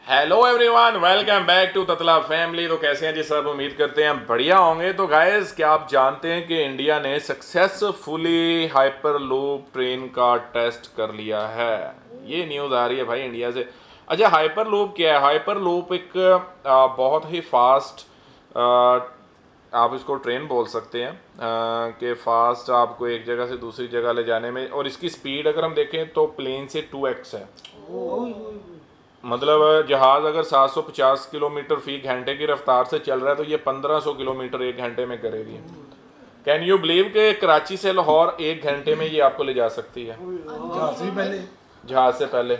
Hello everyone, welcome back to ततला फैमिली। तो कैसे हैं जी सब? उम्मीद करते हैं बढ़िया होंगे। तो गाइस, क्या आप जानते हैं कि इंडिया ने सक्सेसफुली हाइपर लूप ट्रेन का टेस्ट कर लिया है? ये न्यूज़ आ रही है भाई इंडिया से। अच्छा, हाइपर लूप क्या है? हाइपर लूप एक बहुत ही फास्ट, आप इसको ट्रेन बोल सकते हैं कि फास्ट आपको एक जगह से दूसरी जगह ले जाने में, और इसकी स्पीड अगर हम देखें तो प्लेन से 2x है। मतलब जहाज़ अगर 750 किलोमीटर फी घंटे की रफ्तार से चल रहा है तो ये 1500 किलोमीटर एक घंटे में करेगी। कैन यू बिलीव कि कराची से लाहौर एक घंटे में ये आपको ले जा सकती है? जहाज़ से पहले।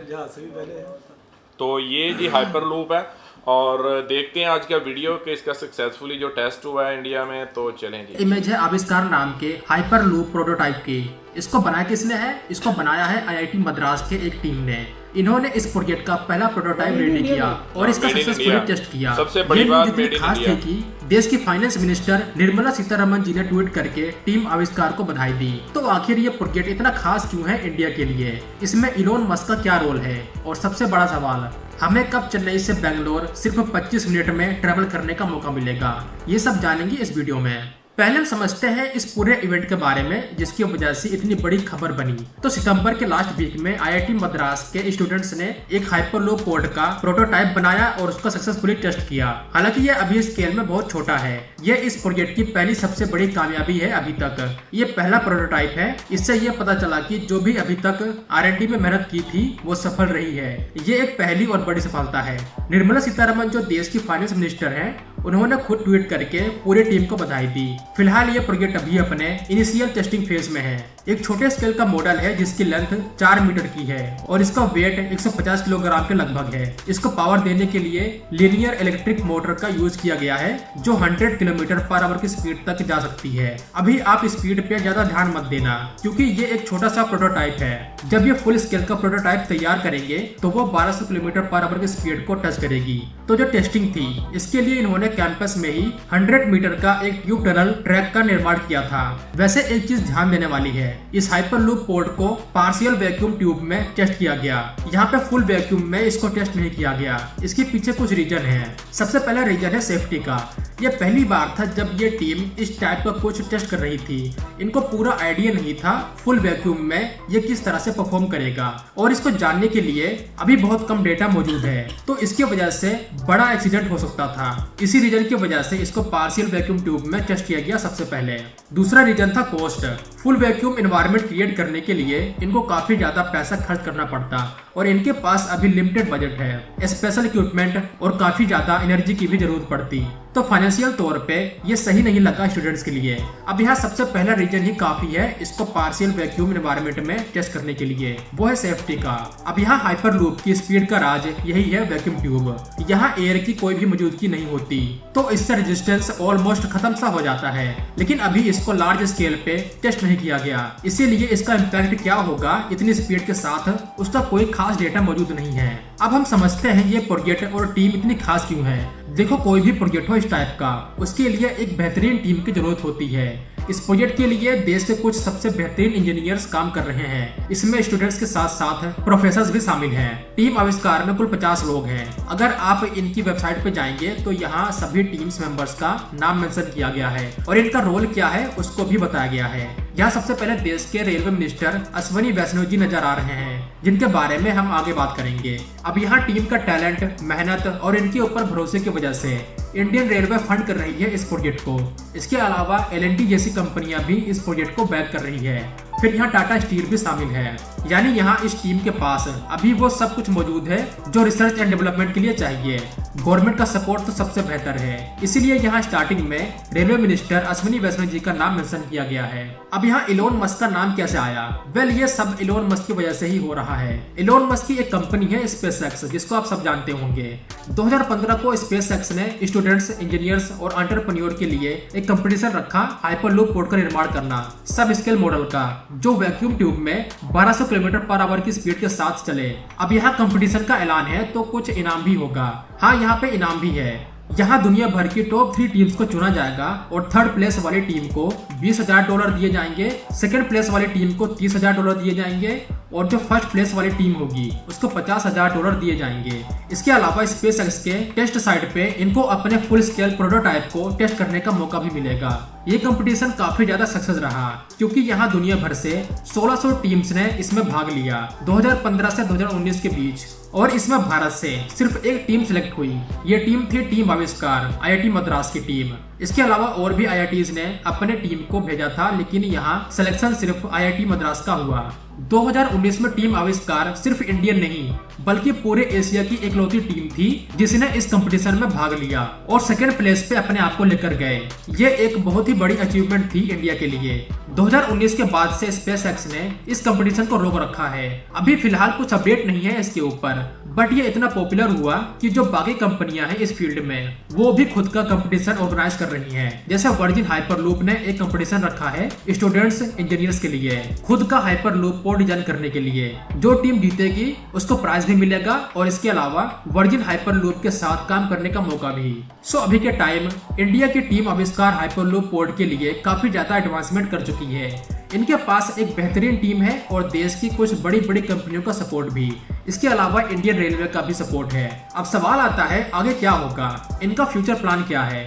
तो ये जी हाइपर लूप है, और देखते हैं आज का वीडियो कि इसका सक्सेसफुली जो टेस्ट हुआ है इंडिया में। तो चलें जी। इमेज है आविष्कार नाम के हाइपर लूप प्रोटोटाइप की। इसको बनाया किसने है? इसको बनाया है आईआईटी मद्रास के एक टीम ने। इन्होंने इस प्रोजेक्ट का पहला प्रोटोटाइप रेडी किया और इसका सक्सेसफुली टेस्ट किया। सबसे बड़ी बात इतनी खास थी कि देश की फाइनेंस मिनिस्टर निर्मला सीतारमण जी ने ट्वीट करके टीम आविष्कार को बधाई दी। तो आखिर ये प्रोजेक्ट इतना खास क्यों है इंडिया के लिए? इसमें इलोन मस्क का क्या रोल है? और सबसे बड़ा सवाल, हमें कब चेन्नई से बेंगलोर सिर्फ 25 मिनट में ट्रेवल करने का मौका मिलेगा? ये सब जानेंगे इस वीडियो में। पहले हम समझते हैं इस पूरे इवेंट के बारे में जिसकी वजह से इतनी बड़ी खबर बनी। तो सितंबर के लास्ट वीक में आईआईटी मद्रास के स्टूडेंट्स ने एक हाइपरलूप पोर्ट का प्रोटोटाइप बनाया और उसका सक्सेसफुली टेस्ट किया। हालांकि ये अभी स्केल में बहुत छोटा है। ये इस प्रोजेक्ट की पहली सबसे बड़ी कामयाबी है अभी तक। ये पहला प्रोटोटाइप है। इससे ये पता चला कि जो भी अभी तक R&D में मेहनत की थी वो सफल रही है। ये एक पहली और बड़ी सफलता है। निर्मला सीतारमण जो देश की फाइनेंस मिनिस्टर है, उन्होंने खुद ट्वीट करके पूरी टीम को बधाई दी। फिलहाल ये प्रोजेक्ट अभी अपने इनिशियल टेस्टिंग फेज में है। एक छोटे स्केल का मॉडल है जिसकी लेंथ 4 मीटर की है और इसका वेट 150 किलोग्राम के लगभग है। इसको पावर देने के लिए लीनियर इलेक्ट्रिक मोटर का यूज किया गया है जो 100 किलोमीटर पर आवर की स्पीड तक जा सकती है। अभी आप स्पीड पे ज्यादा ध्यान मत देना क्योंकि ये एक छोटा सा प्रोटोटाइप है। जब ये फुल स्केल का प्रोटोटाइप तैयार करेंगे तो वो 1200 किलोमीटर पर आवर की स्पीड को टच करेगी। तो जो टेस्टिंग थी, इसके लिए इन्होंने कैंपस में ही 100 मीटर का एक ट्यूब टनल ट्रैक का निर्माण किया था। वैसे एक चीज ध्यान देने वाली है, इस हाइपरलूप पोर्ट को पार्शियल वैक्यूम ट्यूब में टेस्ट किया गया। यहाँ पे फुल वैक्यूम में इसको टेस्ट नहीं किया गया। इसके पीछे कुछ रीजन है। सबसे पहला रीजन है सेफ्टी का। ये पहली बार था जब ये टीम इस टाइप का कुछ टेस्ट कर रही थी। इनको पूरा आइडिया नहीं था फुल वैक्यूम में ये किस तरह से परफॉर्म करेगा, और इसको जानने के लिए अभी बहुत कम डेटा मौजूद है। तो इसकी वजह से बड़ा एक्सीडेंट हो सकता था। इसी रीजन की वजह से इसको पार्शियल वैक्यूम ट्यूब में टेस्ट किया गया सबसे पहले। दूसरा रीजन था cost. Full vacuum environment create करने के लिए इनको काफी ज्यादा पैसा खर्च करना पड़ता और इनके पास अभी लिमिटेड बजट है। स्पेशल इक्विपमेंट और काफी ज्यादा एनर्जी की भी जरूरत पड़ती। तो फाइनेंशियल तौर पे ये सही नहीं लगा स्टूडेंट्स के लिए। अब यहाँ सबसे पहला रीजन ही काफी है इसको पार्शियल वैक्यूम एनवायरनमेंट में टेस्ट करने के लिए, वो है सेफ्टी का। अब यहाँ हाइपरलूप की स्पीड का राज यही है वैक्यूम ट्यूब। यहाँ एयर की कोई भी मौजूदगी नहीं होती, तो इससे रेजिस्टेंस ऑलमोस्ट खत्म सा हो जाता है। लेकिन अभी इसको लार्ज स्केल पे टेस्ट नहीं किया गया, इसीलिए इसका इम्पैक्ट क्या होगा इतनी स्पीड के साथ उसका कोई खास डेटा मौजूद नहीं है। अब हम समझते हैं ये प्रोजेक्ट और टीम इतनी खास क्यों है। देखो, कोई भी प्रोजेक्ट हो इस टाइप का, उसके लिए एक बेहतरीन टीम की जरूरत होती है। इस प्रोजेक्ट के लिए देश के कुछ सबसे बेहतरीन इंजीनियर्स काम कर रहे हैं। इसमें स्टूडेंट्स के साथ साथ प्रोफेसर्स भी शामिल हैं। टीम आविष्कार में कुल 50 लोग हैं। अगर आप इनकी वेबसाइट पे जाएंगे तो यहाँ सभी टीम्स मेंबर्स का नाम मेंशन किया गया है और इनका रोल क्या है उसको भी बताया गया है। यहाँ सबसे पहले देश के रेलवे मिनिस्टर अश्विनी वैष्णव जी नजर आ रहे हैं, जिनके बारे में हम आगे बात करेंगे। अब यहाँ टीम का टैलेंट, मेहनत और इनके ऊपर भरोसे की वजह से इंडियन रेलवे फंड कर रही है इस प्रोजेक्ट को। इसके अलावा L&T जैसी कंपनियां भी इस प्रोजेक्ट को बैक कर रही है। फिर यहाँ टाटा स्टील भी शामिल है। यानी यहाँ इस टीम के पास अभी वो सब कुछ मौजूद है जो रिसर्च एंड डेवलपमेंट के लिए चाहिए। गवर्नमेंट का सपोर्ट तो सबसे बेहतर है, इसीलिए यहाँ स्टार्टिंग में रेलवे मिनिस्टर अश्विनी वैष्णव जी का नाम मेंशन किया गया है। अब यहाँ इलोन मस्क का नाम कैसे आया? वेल, ये सब इलोन मस्क की वजह से ही हो रहा है। इलोन मस्क की एक कंपनी है स्पेसएक्स, जिसको आप सब जानते होंगे। 2015 को स्पेसएक्स ने स्टूडेंट्स, इंजीनियर्स और एंटरप्रेन्योर के लिए एक कंपटीशन रखा हाइपरलूप पोर्ट का निर्माण करना, सब स्केल मॉडल का, जो वैक्यूम ट्यूब में 1200 किलोमीटर पर आवर की स्पीड के साथ चले। अब यहाँ कंपटीशन का ऐलान है तो कुछ इनाम भी होगा। हाँ, यहाँ पे इनाम भी है। यहाँ दुनिया भर की टॉप 3 टीम्स को चुना जाएगा और थर्ड प्लेस वाली टीम को $20,000 दिए जाएंगे, सेकंड प्लेस वाली टीम को $30,000 दिए जाएंगे और जो फर्स्ट प्लेस वाली टीम होगी उसको $50,000 दिए जाएंगे। इसके अलावा स्पेसएक्स के टेस्ट साइट पे इनको अपने फुल स्केल प्रोटोटाइप को टेस्ट करने का मौका भी मिलेगा। ये कंपटीशन काफी ज्यादा सक्सेस रहा क्योंकि यहाँ दुनिया भर से 1600 टीम्स ने इसमें भाग लिया 2015 से 2019 के बीच, और इसमें भारत से सिर्फ एक टीम सिलेक्ट हुई। ये टीम थी टीम आविष्कार, IIT मद्रास की टीम। इसके अलावा और भी IITs ने अपने टीम को भेजा था, लेकिन यहाँ सिलेक्शन सिर्फ IIT मद्रास का हुआ। 2019 में टीम आविष्कार सिर्फ इंडियन नहीं बल्कि पूरे एशिया की इकलौती टीम थी जिसने इस कंपटीशन में भाग लिया और सेकंड प्लेस पे अपने आप को लेकर गए। ये एक बहुत ही बड़ी अचीवमेंट थी इंडिया के लिए। 2019 के बाद से स्पेसएक्स ने इस कंपटीशन को रोक रखा है। अभी फिलहाल कुछ अपडेट नहीं है इसके ऊपर, बट ये इतना पॉपुलर हुआ कि जो बाकी कंपनियां हैं इस फील्ड में वो भी खुद का कंपटीशन ऑर्गेनाइज कर रही हैं। जैसे वर्जिन हाइपरलूप ने एक कंपटीशन रखा है स्टूडेंट्स इंजीनियर्स के लिए, खुद का हाइपरलूप पोर्ट डिजाइन करने के लिए। जो टीम जीतेगी उसको प्राइज भी मिलेगा और इसके अलावा वर्जिन हाइपरलूप के साथ काम करने का मौका भी। सो अभी के टाइम इंडिया की टीम आविष्कार हाइपरलूप पोर्ट के लिए काफी ज्यादा एडवांसमेंट कर चुकी है। इनके पास एक बेहतरीन टीम है और देश की कुछ बड़ी बड़ी कंपनियों का सपोर्ट भी। इसके अलावा इंडियन रेलवे का भी सपोर्ट है। अब सवाल आता है आगे क्या होगा, इनका फ्यूचर प्लान क्या है।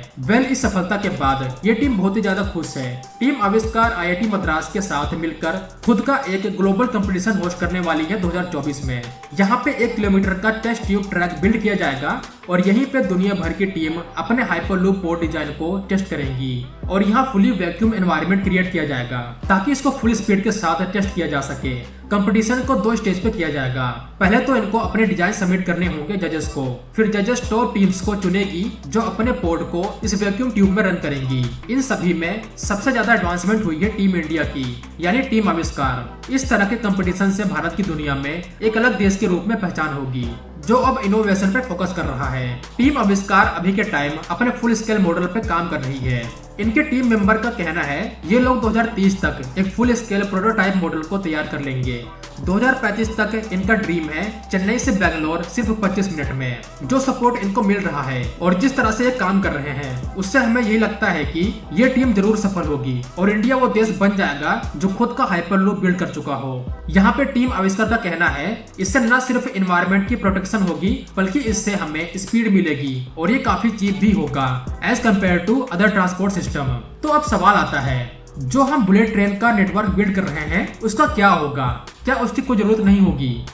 इस सफलता के बाद ये टीम बहुत ही ज्यादा खुश है। टीम आविष्कार IIT मद्रास के साथ मिलकर खुद का एक ग्लोबल कंपटीशन होस्ट करने वाली है 2024 में। यहाँ पे 1 किलोमीटर का टेस्ट ट्यूब ट्रैक बिल्ड किया जाएगा और यहीं पे दुनिया भर की टीम अपने हाइपरलूप पोर्ट डिजाइन को टेस्ट करेंगी और यहाँ फुली वैक्यूम एनवायरनमेंट क्रिएट किया जाएगा ताकि इसको फुल स्पीड के साथ टेस्ट किया जा सके। कंपटीशन को 2 स्टेज पे किया जाएगा। पहले तो इनको अपने डिजाइन सबमिट करने होंगे जजेस को, फिर जजेस टॉप टीम्स को चुनेगी जो अपने पोर्ट को इस वैक्यूम ट्यूब में रन करेंगी। इन सभी में सबसे ज्यादा एडवांसमेंट हुई है टीम इंडिया की, यानी टीम आविष्कार। इस तरह के कंपटीशन से भारत की दुनिया में एक अलग देश के रूप में पहचान होगी जो अब इनोवेशन पे फोकस कर रहा है। टीम आविष्कार अभी के टाइम अपने फुल स्केल मॉडल पे काम कर रही है। इनके टीम मेंबर का कहना है ये लोग 2030 तक एक फुल स्केल प्रोटोटाइप मॉडल को तैयार कर लेंगे। 2035 तक इनका ड्रीम है चेन्नई से बेंगलोर सिर्फ 25 मिनट में। जो सपोर्ट इनको मिल रहा है और जिस तरह से ये काम कर रहे हैं उससे हमें यही लगता है कि ये टीम जरूर सफल होगी और इंडिया वो देश बन जाएगा जो खुद का हाइपरलूप बिल्ड कर चुका हो। यहाँ पे टीम आविष्कार का कहना है इससे न सिर्फ एनवायरनमेंट की प्रोटेक्शन होगी बल्कि इससे हमें स्पीड मिलेगी और ये काफी चीप भी होगा as compare to other transport system. तो अब सवाल आता है जो हम बुलेट ट्रेन का नेटवर्क बिल्ड कर रहे हैं उसका क्या होगा, क्या उसकी कोई जरूरत नहीं होगी।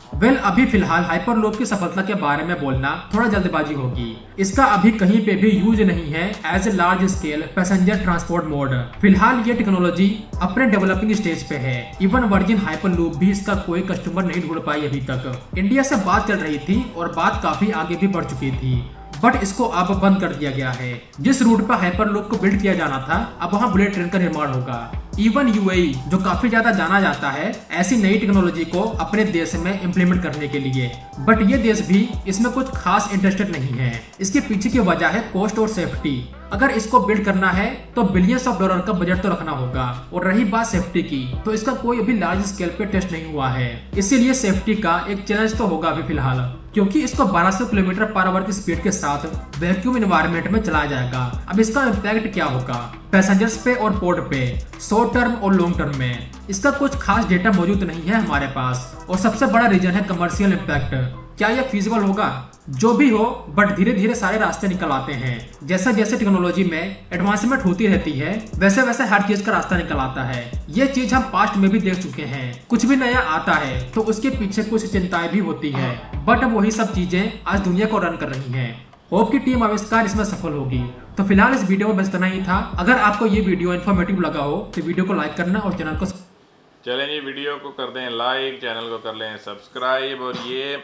अभी फिलहाल हाइपरलूप की सफलता के बारे में बोलना थोड़ा जल्दबाजी होगी। इसका अभी कहीं पे भी यूज नहीं है as a large scale passenger transport mode. फिलहाल ये टेक्नोलॉजी अपने डेवलपिंग स्टेज पे है। इवन वर्जिन हाइपरलूप भी इसका कोई कस्टमर नहीं ढूंढ पाई अभी तक। इंडिया से बात चल रही थी और बात काफी आगे भी बढ़ चुकी थी, बट इसको अब बंद कर दिया गया है। जिस रूट पर हाइपरलूप को बिल्ड किया जाना था अब वहाँ बुलेट ट्रेन का निर्माण होगा। इवन UAE जो काफी ज्यादा जाना जाता है ऐसी नई टेक्नोलॉजी को अपने देश में इम्प्लीमेंट करने के लिए, बट ये देश भी इसमें कुछ खास इंटरेस्टेड नहीं है। इसके पीछे की वजह है कॉस्ट और सेफ्टी। अगर इसको बिल्ड करना है तो बिलियंस ऑफ डॉलर का बजट तो रखना होगा, और रही बात सेफ्टी की तो इसका कोई अभी लार्ज स्केल पे टेस्ट नहीं हुआ है। इसीलिए सेफ्टी का एक चैलेंज तो होगा अभी फिलहाल, क्योंकि इसको 1200 किलोमीटर पर आवर की स्पीड के साथ वैक्यूम एनवायरनमेंट में चलाया जाएगा। अब इसका इम्पैक्ट क्या होगा पैसेंजर्स पे और पोर्ट पे, शॉर्ट टर्म और लॉन्ग टर्म में। इसका कुछ खास डेटा मौजूद नहीं है हमारे पास, और सबसे बड़ा रीजन है कमर्शियल इम्पैक्ट। क्या यह फीजिबल होगा? जो भी हो, बट धीरे धीरे सारे रास्ते निकल आते हैं। जैसे जैसे टेक्नोलॉजी में एडवांसमेंट होती रहती है वैसे वैसे हर चीज का रास्ता निकल आता है। ये चीज हम पास्ट में भी देख चुके हैं। कुछ भी नया आता है तो उसके पीछे कुछ चिंताएं भी होती है, बट अब वही सब चीजें आज दुनिया को रन कर रही हैं। होप की टीम आविष्कार इसमें सफल होगी। तो फिलहाल इस वीडियो में बस इतना ही था। अगर आपको ये वीडियो इन्फॉर्मेटिव लगा हो तो वीडियो को लाइक करना और चैनल को चलें जी, वीडियो को कर दें लाइक, चैनल को कर लें सब्सक्राइब। और ये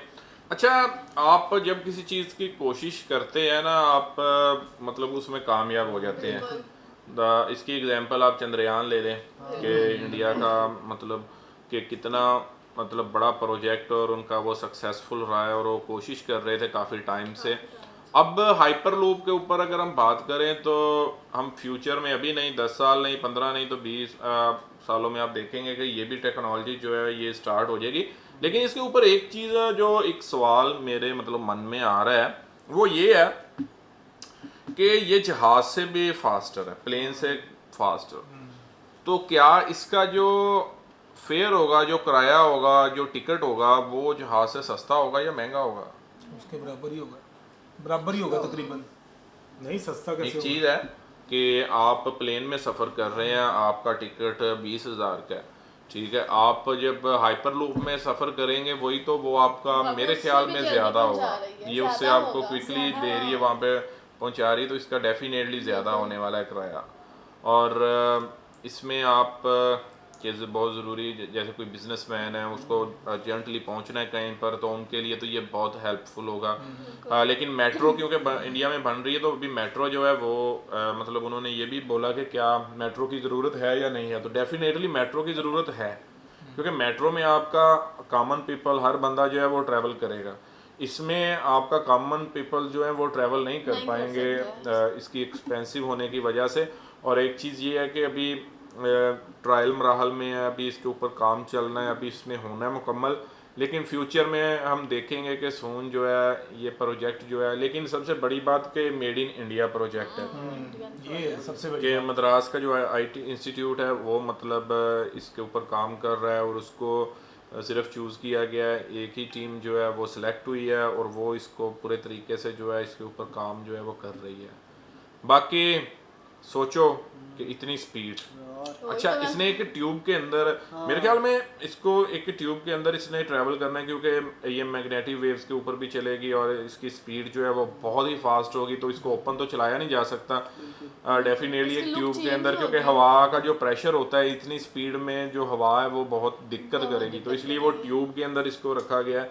अच्छा, आप जब किसी चीज़ की कोशिश करते हैं ना, आप मतलब उसमें कामयाब हो जाते हैं। इसकी एग्जांपल आप चंद्रयान ले लें कि इंडिया का मतलब कि कितना मतलब बड़ा प्रोजेक्ट और उनका वो सक्सेसफुल रहा है और वो कोशिश कर रहे थे काफ़ी टाइम से। अब हाइपरलूप के ऊपर अगर हम बात करें तो हम फ्यूचर में अभी नहीं 10 साल नहीं 15 नहीं तो 20 सालों में आप देखेंगे कि ये भी टेक्नोलॉजी जो है ये स्टार्ट हो जाएगी। लेकिन इसके ऊपर एक चीज़ जो एक सवाल मेरे मतलब मन में आ रहा है वो ये है कि ये जहाज से भी फास्टर है, प्लेन से फास्टर, तो क्या इसका जो फेयर होगा, जो किराया होगा, जो टिकट होगा, वो जहाज से सस्ता होगा या महंगा होगा? उसके बराबर ही होगा तकरीबन। नहीं सस्ता कैसे एक चीज़ है कि आप प्लेन में सफ़र कर रहे हैं, आपका टिकट 20,000 का है, ठीक है, आप जब हाइपर लूप में सफ़र करेंगे वही तो वो आपका मेरे ख्याल में ज़्यादा होगा, ये उससे आपको क्विकली दे रही है, वहाँ पे पहुँचा रही है, तो इसका डेफिनेटली ज़्यादा होने वाला है किराया। और इसमें आप चीज़ बहुत ज़रूरी, जैसे कोई बिजनेसमैन है उसको अर्जेंटली पहुंचना है कहीं पर, तो उनके लिए तो ये बहुत हेल्पफुल होगा। लेकिन मेट्रो क्योंकि इंडिया में बन रही है, तो अभी मेट्रो जो है वो मतलब उन्होंने ये भी बोला कि क्या मेट्रो की ज़रूरत है या नहीं है, तो डेफिनेटली मेट्रो की ज़रूरत है, क्योंकि मेट्रो में आपका कॉमन पीपल, हर बंदा जो है वो ट्रैवल करेगा। इसमें आपका कॉमन पीपल जो है वो ट्रैवल नहीं कर पाएंगे इसकी एक्सपेंसिव होने की वजह से। और एक चीज़ ये है कि अभी ट्रायल मराहल में है, अभी इसके ऊपर काम चलना है, अभी इसमें होना है मुकम्मल, लेकिन फ्यूचर में हम देखेंगे कि सून जो है ये प्रोजेक्ट जो है, लेकिन सबसे बड़ी बात कि मेड इन इंडिया प्रोजेक्ट है, ये सबसे बड़ी कि मद्रास का जो है IT इंस्टीट्यूट है वो मतलब इसके ऊपर काम कर रहा है, और उसको सिर्फ चूज़ किया गया है, एक ही टीम जो है वो सिलेक्ट हुई है, और वो इसको पूरे तरीके से जो है इसके ऊपर काम जो है वो कर रही है। बाकी सोचो कि इतनी स्पीड, अच्छा इसने एक ट्यूब के अंदर, मेरे ख्याल में इसको एक ट्यूब के अंदर इसने ट्रैवल करना है, क्योंकि ये मैग्नेटिक वेव्स के ऊपर भी चलेगी और इसकी स्पीड जो है वो बहुत ही फास्ट होगी, तो इसको ओपन तो चलाया नहीं जा सकता डेफिनेटली एक ट्यूब के अंदर, क्योंकि हवा का जो प्रेशर होता है इतनी स्पीड में जो हवा है वो बहुत दिक्कत करेगी, तो इसलिए वो ट्यूब के अंदर इसको रखा गया है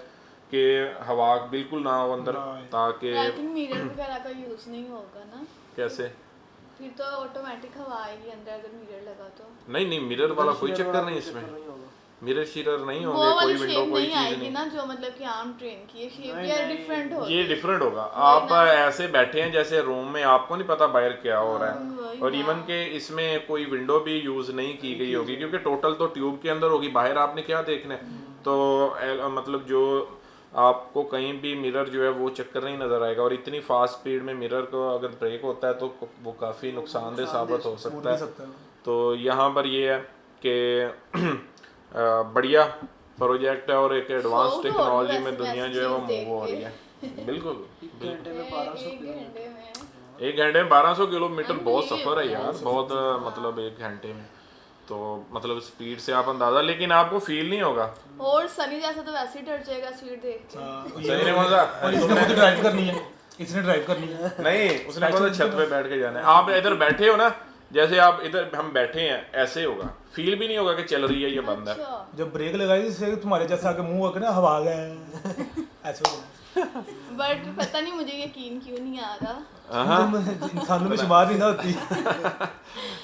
कि हवा बिल्कुल ना हो अंदर, ताकि मिरर वगैरह का यूज नहीं होगा ना। कैसे? फिर तो ऑटोमेटिक हवा आएगी अंदर अगर मिरर लगा तो। नहीं मिरर वाला कोई चक्कर नहीं इसमें, मिरर शीरर नहीं होंगे, कोई विंडो कोई चीज नहीं ना, जो मतलब कि आम ट्रेन की शेप या डिफरेंट होगी। ये डिफरेंट होगा, आप ऐसे बैठे हैं जैसे रूम में, आपको नहीं पता बाहर क्या हो रहा है, और इवन के इसमें कोई विंडो भी यूज नहीं की गई होगी, क्योंकि टोटल तो ट्यूब के अंदर होगी, बाहर आपने क्या देखना है, तो मतलब जो आपको कहीं भी मिरर जो है वो चक्कर नहीं नज़र आएगा, और इतनी फास्ट स्पीड में मिरर को अगर ब्रेक होता है तो वो काफ़ी नुकसानदेह साबित हो सकता है। तो यहाँ पर ये है कि बढ़िया प्रोजेक्ट है, और एक एडवांस टेक्नोलॉजी में दुनिया जो है वो मूव हो रही है। बिल्कुल, एक घंटे में 1200 किलोमीटर बहुत सफ़र है यार, बहुत मतलब एक घंटे में, तो मतलब स्पीड से आप अंदाजा, लेकिन आपको फील नहीं होगा। और सनी जैसा तो वैसे ही डर जाएगा स्पीड देख के। सनी ने मजा, और इसने खुद ड्राइव करनी है, इसने ड्राइव करनी है। नहीं उसने बोला छत पे बैठ के जाना है, आप इधर बैठे हो ना, जैसे आप इधर हम बैठे हैं ऐसे होगा, फील भी नहीं होगा कि चल रही है ये बंद है। जब ब्रेक लगाई इससे तुम्हारे जैसा आके मुंह आके ना हवा आ गए ऐसे हो। बट पता नहीं मुझे यकीन क्यों नहीं आ रहा, इंसानों में शुमार नहीं ना होती।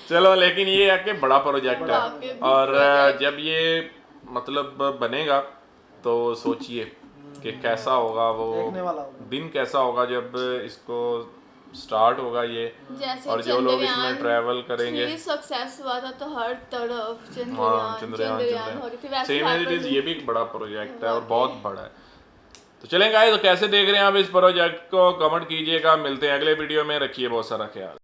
चलो लेकिन ये है कि बड़ा प्रोजेक्ट है, और जब ये मतलब बनेगा तो सोचिए कि कैसा होगा, वो दिन कैसा होगा जब इसको स्टार्ट होगा ये, और जो लोग इसमें ट्रैवल करेंगे। सक्सेस हुआ था तो हर तरफ चंद्रयान हो रही थी, सेम एज इट इज ये भी एक बड़ा प्रोजेक्ट है और बहुत बड़ा है। तो चलें गाइस, तो कैसे देख रहे हैं आप इस प्रोजेक्ट को, कमेंट कीजिएगा, मिलते हैं अगले वीडियो में, रखिए बहुत सारा ख्याल।